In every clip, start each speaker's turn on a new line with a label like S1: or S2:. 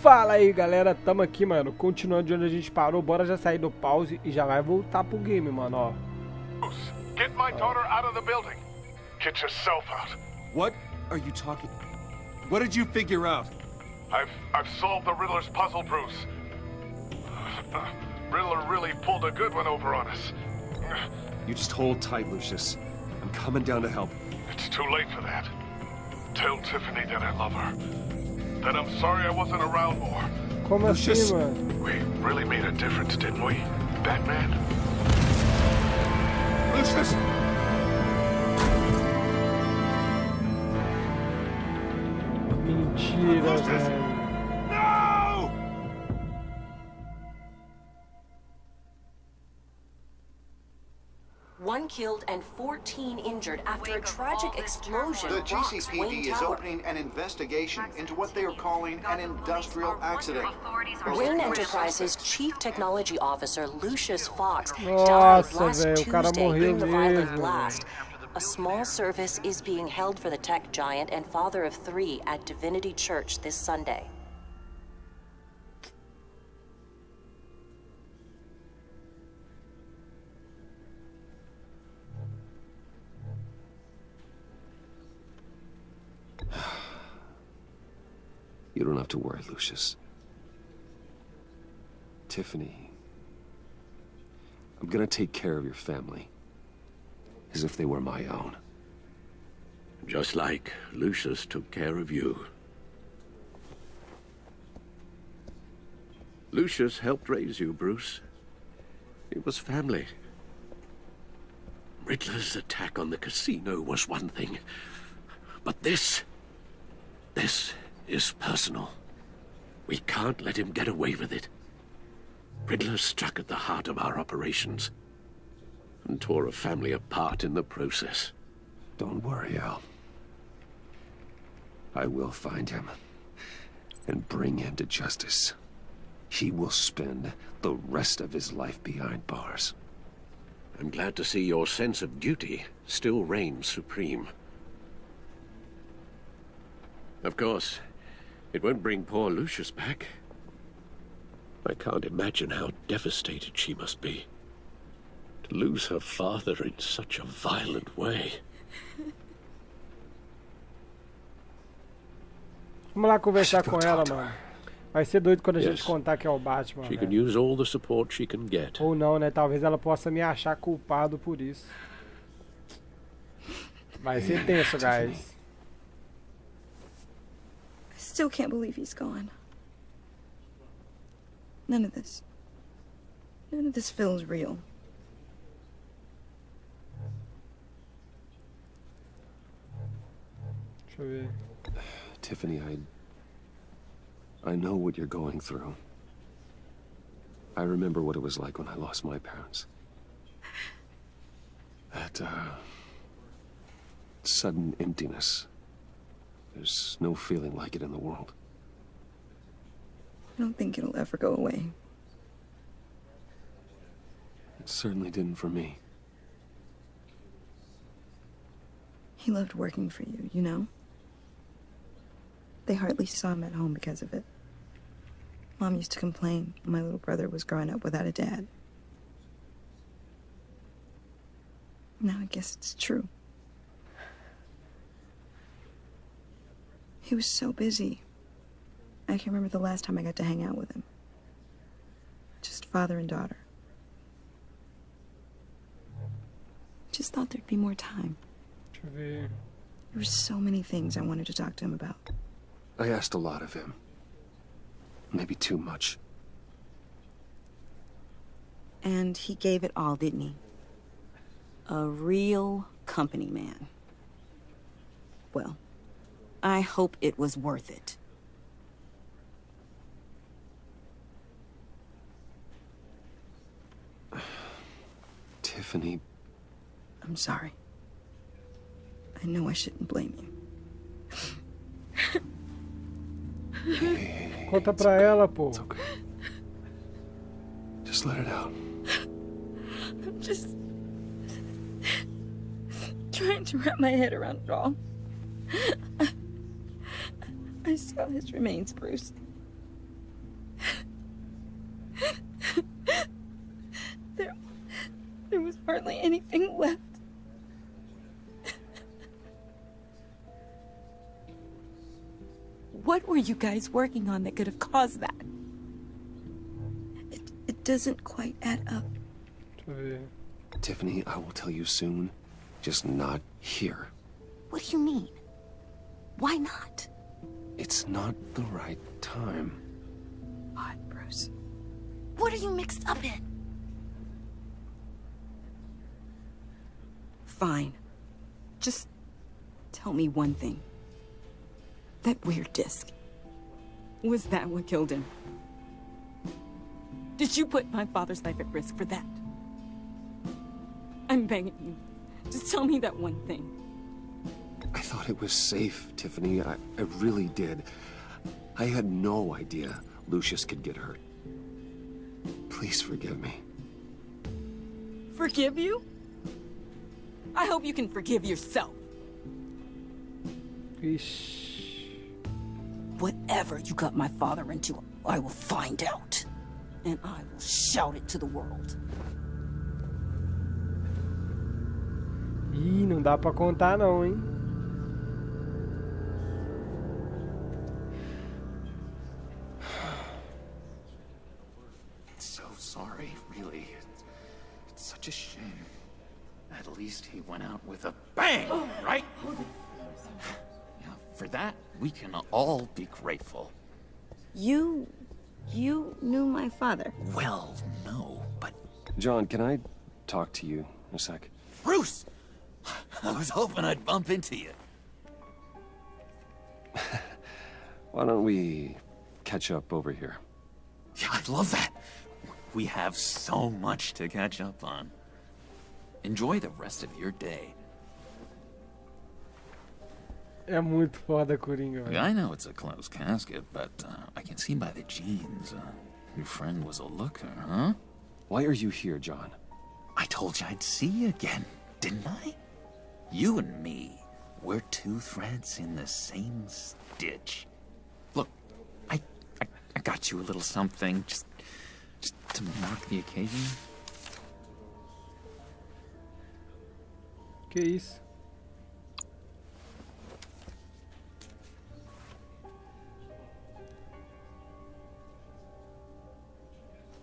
S1: Fala aí, galera, tamo aqui, mano, continuando de onde a gente parou. Bora já sair do pause e já vai voltar pro game, mano, ó.
S2: Get my daughter out of the building. Get yourself out.
S3: What are you talking? What did you figure out?
S2: I've solved the Riddler's puzzle, Bruce. Riddler really pulled a good one over on us.
S3: You just hold tight, Lucius. I'm coming down to help.
S2: It's too late for that. Tell Tiffany that I love her. That I'm sorry I wasn't around more.
S1: Como assim,
S3: Lucius.
S1: mano?
S2: We really made a difference, didn't we, Batman?
S3: Lucius!
S1: Mentira, velho.
S3: No!
S4: One killed and 14 injured after a tragic explosion
S5: The
S4: rocks
S5: GCPD
S4: Wayne
S5: is
S4: Tower.
S5: opening an investigation into what they are calling an industrial accident.
S4: Wayne Enterprises Chief Technology Officer Lucius Fox died
S1: Nossa,
S4: last
S1: velho, o cara
S4: Tuesday
S1: morreu
S4: in the violent
S1: mesmo.
S4: blast. A small service is being held for the tech giant and father of three at Divinity Church this Sunday.
S3: You don't have to worry, Lucius. Tiffany, I'm gonna take care of your family. As if they were my own.
S6: Just like Lucius took care of you. Lucius helped raise you, Bruce. It was family. Riddler's attack on the casino was one thing. But this is personal. We can't let him get away with it. Riddler struck at the heart of our operations and tore a family apart in the process.
S3: Don't worry, Al. I will find him and bring him to justice. He will spend the rest of his life behind bars.
S6: I'm glad to see your sense of duty still reigns supreme. Of course, it won't bring poor Lucius back. I can't imagine how devastated she must be. To lose her father in such a violent way.
S1: Vamos lá conversar
S3: Go
S1: com
S3: talk
S1: ela,
S3: to
S1: mano.
S3: her.
S1: Vai ser doido quando a gente
S6: Yes.
S1: contar que é o Batman,
S6: She can
S1: velho.
S6: use all the support she can get.
S1: Ou não, né? Talvez ela possa me achar culpado por isso. Vai ser tenso, guys.
S7: I still can't believe he's gone. None of this feels real.
S1: Deixa eu ver.
S3: Tiffany, I know what you're going through. I remember what it was like when I lost my parents. That, sudden emptiness. There's no feeling like it in the world.
S7: I don't think it'll ever go away.
S3: It certainly didn't for me.
S7: He loved working for you, you know? They hardly saw him at home because of it. Mom used to complain when my little brother was growing up without a dad. Now I guess it's true. He was so busy. I can't remember the last time I got to hang out with him. Just father and daughter. Just thought there'd be more time.
S1: Deixa eu ver.
S7: There were so many things I wanted to talk to him about.
S3: I asked a lot of him. Maybe too much.
S8: And he gave it all, didn't he? A real company man. Well, I hope it was worth it.
S3: Tiffany,
S7: I'm sorry. I know I shouldn't blame you.
S1: Conta pra ela, pô.
S3: it's okay. Just let it out.
S7: I'm just trying to wrap my head around it all. I saw his remains, Bruce.
S8: What were you guys working on that could have caused that?
S7: It doesn't quite add up.
S1: Deixa eu ver.
S3: Tiffany, I will tell you soon. Just not here.
S8: What do you mean? Why not?
S3: It's not the right time.
S7: What, Bruce?
S8: What are you mixed up in? Fine. Just tell me one thing. That weird disc. Was that what killed him? Did you put my father's life at risk for that? I'm begging you. Just tell me that one thing.
S3: I thought it was safe, Tiffany. I really did. I had no idea Lucius could get hurt. Please forgive me.
S8: Forgive you? I hope you can forgive yourself.
S1: Ixi.
S8: Whatever you got my father into, I will find out. And I will shout it to the world.
S1: Ih, não dá pra contar não, hein?
S9: So sorry, really. It's such a shame. At least he went out with a bang, right? Yeah, for that, we can all be grateful.
S7: You knew my father.
S9: Well, no, but...
S3: John, can I talk to you a sec?
S9: Bruce! I was hoping I'd bump into you.
S3: Why don't we catch up over here?
S9: Yeah, I love that. We have so much to catch up on. Enjoy the rest of your day.
S1: É muito foda, Coringa, velho.
S9: I know it's a closed casket, but I can see by the jeans. Your friend was a looker, huh?
S3: Why are you here, John?
S9: I told you I'd see you again, didn't I? You and me, we're two threads in the same stitch. Look, I got you a little something, just to mark the occasion.
S1: Que isso?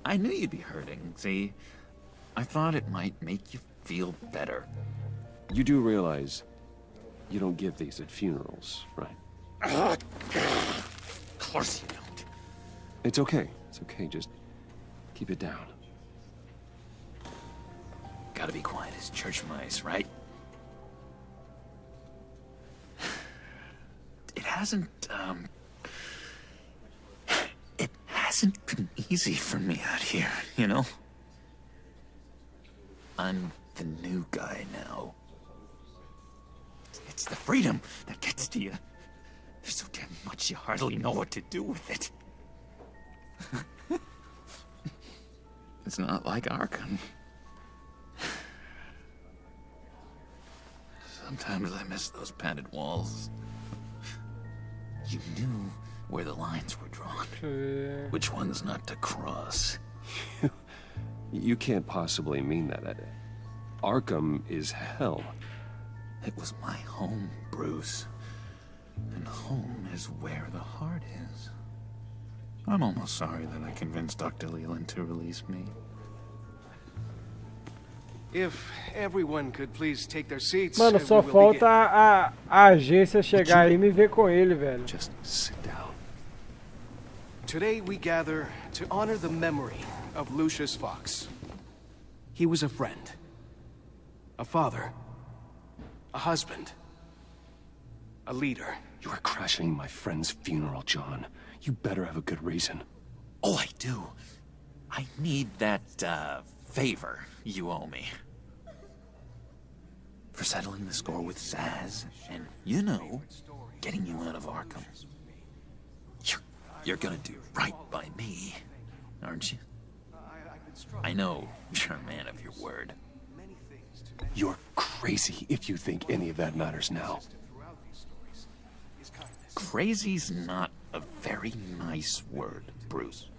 S9: I knew you'd be hurting, see? I thought it might make you feel better.
S3: You do realize you don't give these at funerals, right?
S9: Of course you don't.
S3: It's okay. It's okay. Just keep it down.
S9: Gotta be quiet as church mice, right? It hasn't been easy for me out here, you know? I'm the new guy now. It's the freedom that gets to you. There's so damn much you hardly know what to do with it. It's not like Arkham. Sometimes I miss those padded walls. You knew where the lines were drawn. Which ones not to cross.
S3: You can't possibly mean that. Arkham is hell.
S9: It was my home, Bruce. And home is where the heart is. I'm almost sorry that I convinced Dr. Leland to release me.
S10: If everyone could please take their seats.
S1: Mano, só falta a agência chegar aí e me ver com ele, velho.
S3: Just sit down.
S10: Today we gather to honor the memory of Lucius Fox. He was a friend, a father, a husband, a leader.
S3: You are crashing my friend's funeral, John. You better have a good reason.
S9: Oh, I do. I need that, favor you owe me. For settling the score with Zaz, and, you know, getting you out of Arkham. You're gonna do right by me, aren't you? I know you're a man of your word.
S3: You're crazy if you think any of that matters now.
S9: Crazy's not a very nice word, Bruce.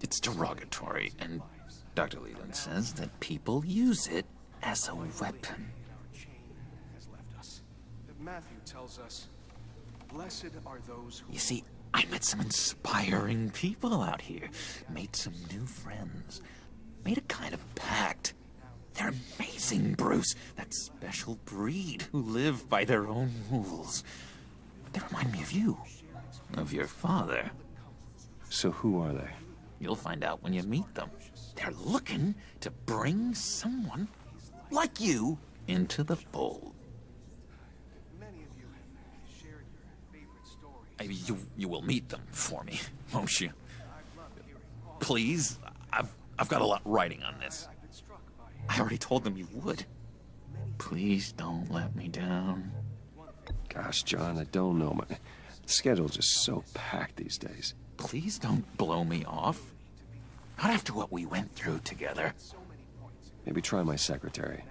S9: It's derogatory, and Dr. Leland says that people use it as a weapon.
S10: Matthew tells us, Blessed are those who...
S9: You see, I met some inspiring people out here. Made some new friends. Made a kind of pact. They're amazing, Bruce. That special breed who live by their own rules. They remind me of you. Of your father.
S3: So who are they?
S9: You'll find out when you meet them. They're looking to bring someone like you into the fold. You will meet them for me, won't you? Please, I've got a lot riding on this. I already told them you would. Please don't let me down.
S3: Gosh, John, I don't know. My schedule's just so packed these days.
S9: Please don't blow me off. Not after what we went through together.
S3: Maybe try my secretary.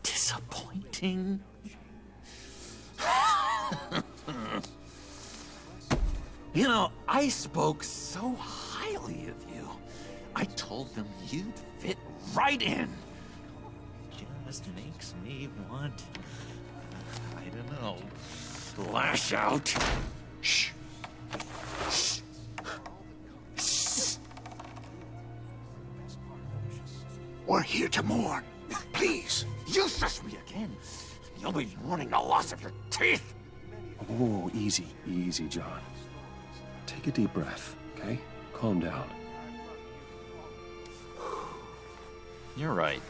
S9: Disappointing. You know, I spoke so highly of you. I told them you'd fit right in. Just makes me want, I don't know, lash out. Shh. Shh. Shh.
S11: We're here to mourn. Please.
S9: You shush me again. You'll be mourning the loss of your teeth.
S3: Whoa, easy, easy, John. Take a deep breath, okay? Calm down.
S9: You're right.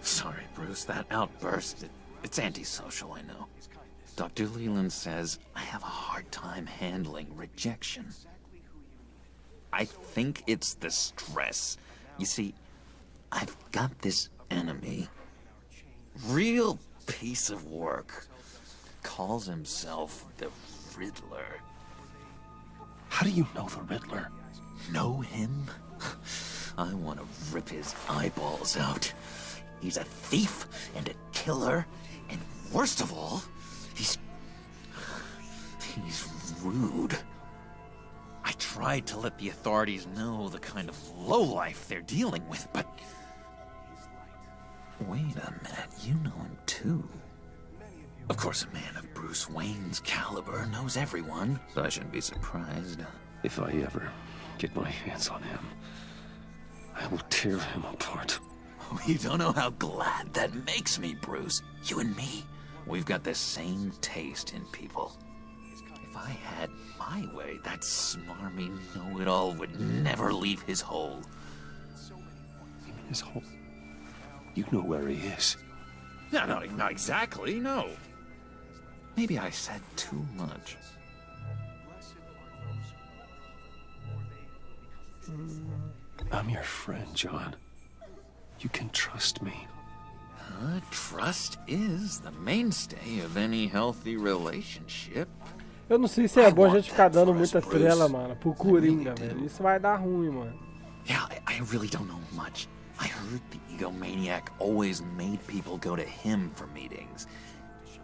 S9: Sorry, Bruce, that outburst, it's antisocial, I know. Dr. Leland says I have a hard time handling rejection. I think it's the stress. You see, I've got this enemy. Real piece of work. Calls himself the Riddler.
S3: How do you know the Riddler?
S9: Know him? I want to rip his eyeballs out. He's a thief and a killer, and worst of all, he's rude. I tried to let the authorities know the kind of lowlife they're dealing with, but... Wait a minute, you know him too. Of course, a man of Bruce Wayne's caliber knows everyone, so I shouldn't be surprised.
S3: If I ever get my hands on him, I will tear him apart.
S9: You don't know how glad that makes me, Bruce. You and me, we've got the same taste in people. If I had my way, that smarmy know-it-all would never leave his hole.
S3: His hole? You know where he is.
S9: No, not exactly, no. Maybe I said too much.
S3: I'm your friend, John. You can trust me.
S9: Trust is the mainstay of any healthy relationship.
S1: Eu não sei se é bom a gente ficar dando muita estrela, mano, pro Coringa, velho. Isso vai dar ruim, mano.
S9: Yeah, I really don't know much. I heard the egomaniac always made people go to him for meetings.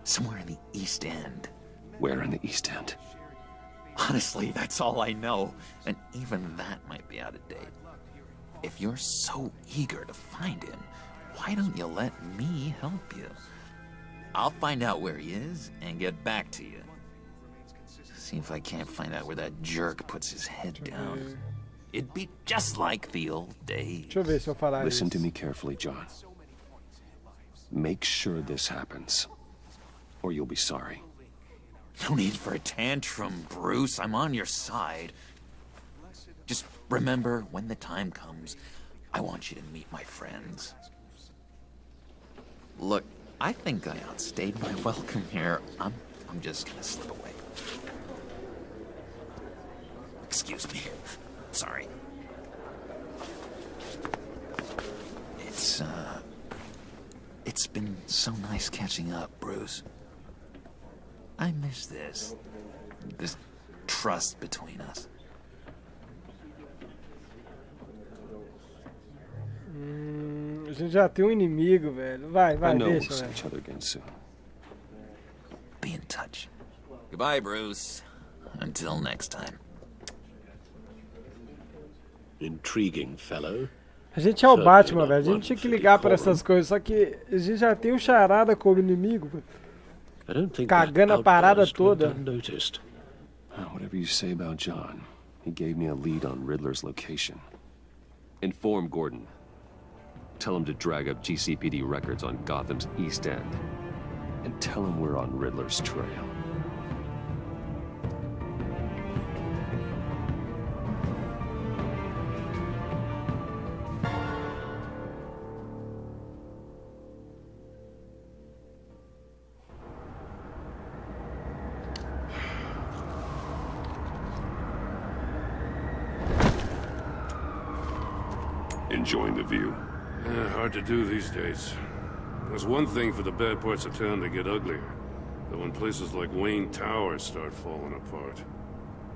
S9: Somewhere in the East End.
S3: Where in the East End?
S9: Honestly, that's all I know. And even that might be out of date. If you're so eager to find him, why don't you let me help you? I'll find out where he is and get back to you. See if I can't find out where that jerk puts his head down. It'd be just like the old days.
S1: Deixa eu ver se eu falar
S3: Listen
S1: isso.
S3: to me carefully, John. Make sure this happens, or you'll be sorry.
S9: No need for a tantrum, Bruce. I'm on your side. Just remember, when the time comes, I want you to meet my friends. Look, I think I outstayed my welcome here. I'm just gonna slip away. Excuse me. Sorry. It's been so nice catching up, Bruce. I miss this trust between us.
S1: A gente já tem um inimigo, velho. Vai,
S3: I know we'll
S1: deixa,
S3: see
S1: velho.
S3: each other again soon.
S9: Be in touch. Goodbye, Bruce. Until next time.
S6: Intriguing fellow.
S1: A gente é o Batman, velho. A gente tinha que ligar pra essas coisas, só que a gente já tem o Charada como inimigo, velho. Cagando a parada toda.
S3: Whatever you say about John, he gave me a lead on Riddler's location. Inform Gordon. Tell him to drag up GCPD records on Gotham's East End. And tell him we're on Riddler's trail.
S2: Enjoying the view?
S12: Yeah, hard to do these days. There's one thing for the bad parts of town to get uglier. But when places like Wayne Tower start falling apart,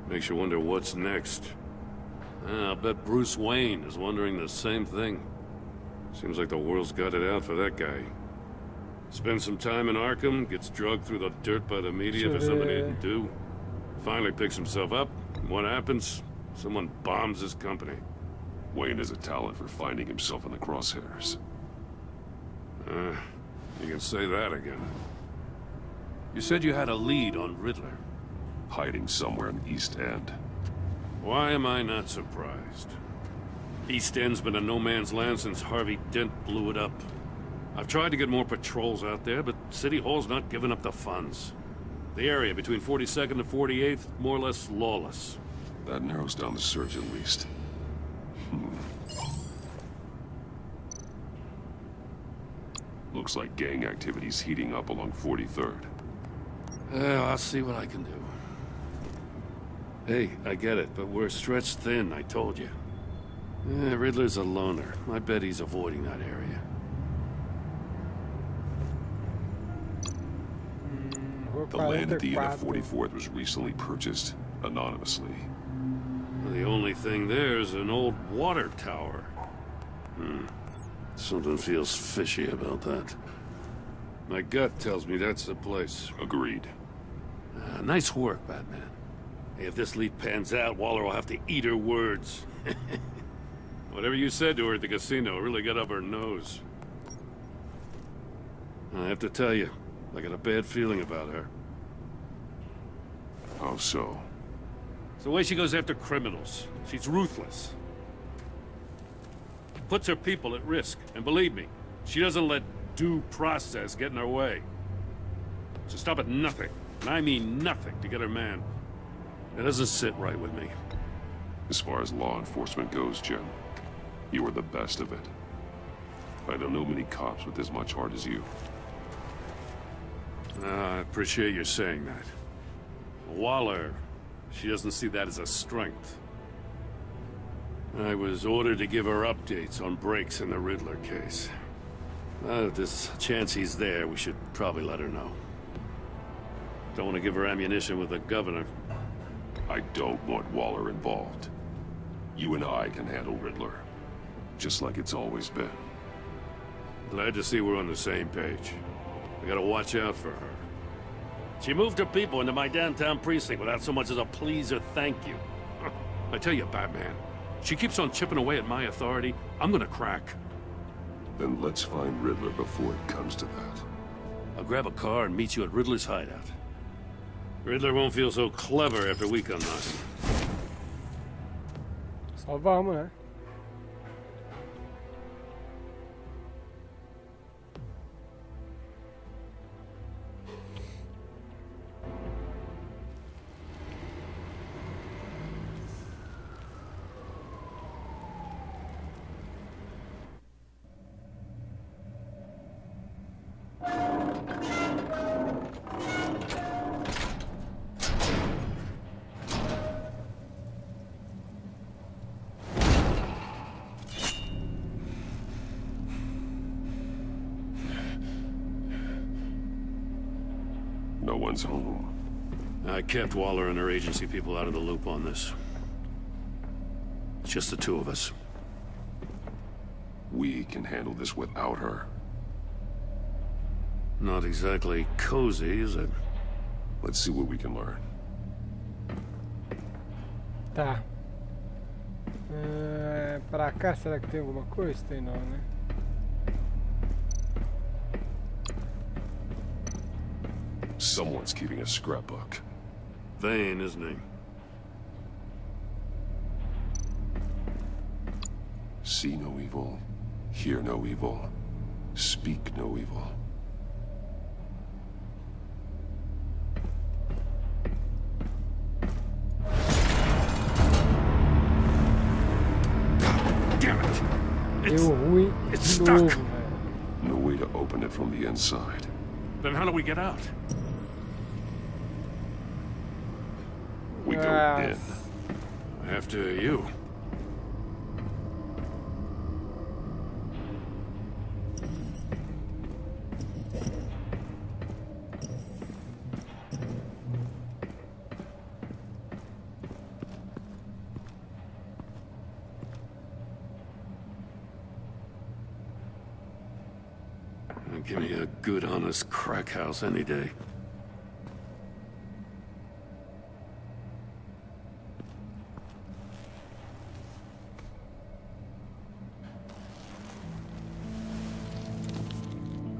S12: makes you wonder what's next. I'll bet Bruce Wayne is wondering the same thing. Seems like the world's got it out for that guy. Spends some time in Arkham, gets drugged through the dirt by the media for something he didn't do. Finally picks himself up, and what happens? Someone bombs his company.
S2: Wayne has a talent for finding himself in the crosshairs.
S12: You can say that again. You said you had a lead on Riddler.
S2: Hiding somewhere in the East End.
S12: Why am I not surprised? East End's been a no-man's land since Harvey Dent blew it up. I've tried to get more patrols out there, but City Hall's not giving up the funds. The area between 42nd and 48th, more or less lawless.
S2: That narrows down the search at least. Looks like gang activity's heating up along 43rd.
S12: I'll see what I can do. Hey, I get it, but we're stretched thin, I told you. Riddler's a loner. I bet he's avoiding that area.
S2: The land at the end of 44th was recently purchased anonymously.
S12: The only thing there is an old water tower. Something feels fishy about that. My gut tells me that's the place.
S2: Agreed.
S12: Nice work, Batman. Hey, if this lead pans out, Waller will have to eat her words. Whatever you said to her at the casino really got up her nose. I have to tell you, I got a bad feeling about her.
S2: How so?
S12: It's the way she goes after criminals. She's ruthless. Puts her people at risk. And believe me, she doesn't let due process get in her way. She'll stop at nothing, and I mean nothing, to get her man. It doesn't sit right with me.
S2: As far as law enforcement goes, Jim, you are the best of it. I don't know many cops with as much heart as you.
S12: I appreciate you saying that. Waller, she doesn't see that as a strength. I was ordered to give her updates on breaks in the Riddler case. If there's a chance he's there, we should probably let her know. Don't want to give her ammunition with the governor.
S2: I don't want Waller involved. You and I can handle Riddler, just like it's always been.
S12: Glad to see we're on the same page. We gotta watch out for her. She moved her people into my downtown precinct without so much as a please or thank you. I tell you, Batman, she keeps on chipping away at my authority, I'm gonna crack.
S2: Then let's find Riddler before it comes to that.
S12: I'll grab a car and meet you at Riddler's hideout. Riddler won't feel so clever after we come knocking.
S1: Só vamos, né?
S2: No one's home.
S12: I kept Waller and her agency people out of the loop on this. It's just the two of us.
S2: We can handle this without her.
S12: Not exactly cozy, is it?
S2: Let's see what we can learn.
S1: Tá. Pra cá, será que tem alguma coisa? Tem não, né?
S2: Someone's keeping a scrapbook.
S12: Vain, isn't he?
S2: See no evil, hear no evil, speak no evil.
S12: Damn it!
S1: Deu ruim
S12: It's
S1: de novo,
S12: stuck.
S1: velho.
S2: No way to open it from the inside.
S12: Then how do we get out?
S2: We go in.
S12: After you. Give me a good, honest crack house any day.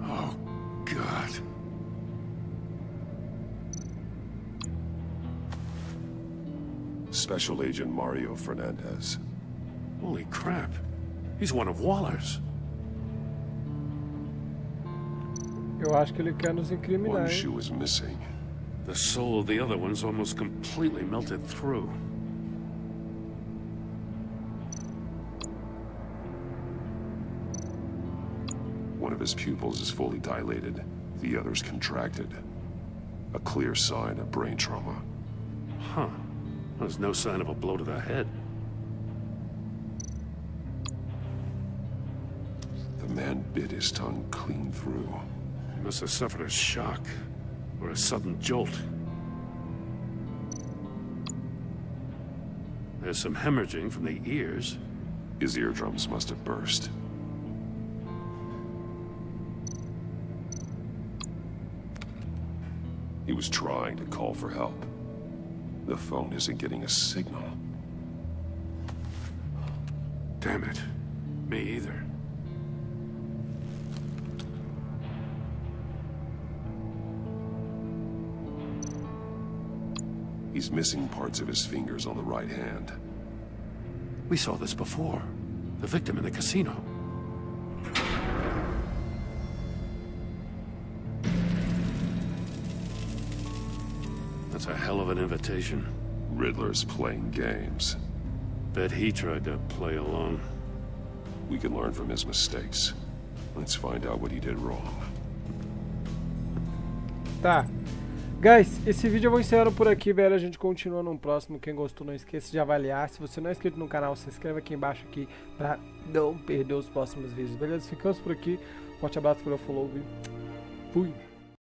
S12: Oh, God.
S2: Special Agent Mario Fernandez.
S12: Holy crap. He's one of Waller's.
S1: Eu acho que ele quer nos incriminar,
S2: One
S1: hein?
S2: shoe is missing.
S12: The soul of the other one's almost completely melted through.
S2: One of his pupils is fully dilated. The other's contracted. A clear sign of brain trauma.
S12: Huh. There's no sign of a blow to the head.
S2: The man bit his tongue clean through.
S12: He must have suffered a shock, or a sudden jolt. There's some hemorrhaging from the ears.
S2: His eardrums must have burst. He was trying to call for help. The phone isn't getting a signal.
S12: Damn it. Me either.
S2: He's missing parts of his fingers on the right hand.
S12: We saw this before. The victim in the casino. That's a hell of an invitation.
S2: Riddler's playing games.
S12: Bet he tried to play along.
S2: We can learn from his mistakes. Let's find out what he did wrong.
S1: Tá. Guys, esse vídeo eu vou encerrando por aqui, velho. A gente continua no próximo. Quem gostou, não esqueça de avaliar. Se você não é inscrito no canal, se inscreve aqui embaixo aqui pra não perder os próximos vídeos, beleza? Ficamos por aqui. Forte abraço, follow, e fui!